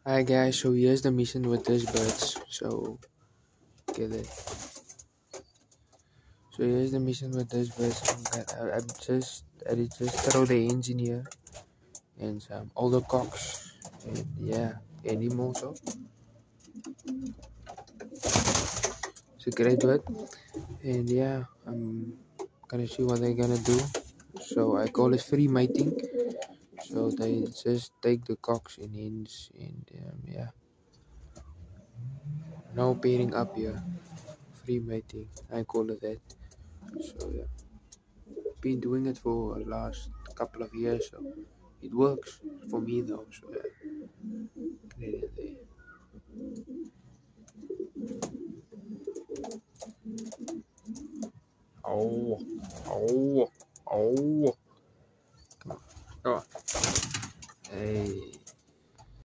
Hi guys, so here's the mission with these birds. So get it. So here's the mission with these birds. I did just throw the engine here and some older cocks and yeah, animals also. It's a great bird and yeah, I'm gonna see what they're gonna do. So I call it free mating. So they just take the cocks and hens and yeah, no pairing up here. Free mating, I call it that. So yeah. Been doing it for the last couple of years, so it works for me though. So yeah, credit there. Oh, oh.